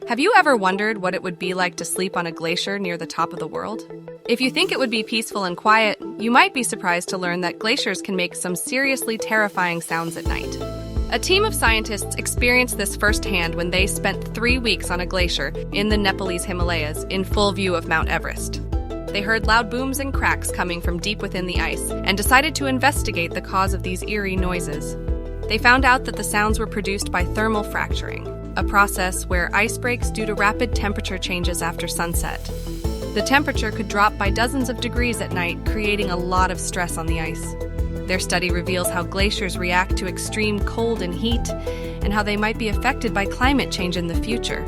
Have you ever wondered what it would be like to sleep on a glacier near the top of the world? If you think it would be peaceful and quiet, you might be surprised to learn that glaciers can make some seriously terrifying sounds at night. A team of scientists experienced this firsthand when they spent 3 weeks on a glacier in the Nepalese Himalayas in full view of Mount Everest. They heard loud booms and cracks coming from deep within the ice and decided to investigate the cause of these eerie noises. They found out that the sounds were produced by thermal fracturing, a process where ice breaks due to rapid temperature changes after sunset. The temperature could drop by dozens of degrees at night, creating a lot of stress on the ice. Their study reveals how glaciers react to extreme cold and heat, and how they might be affected by climate change in the future.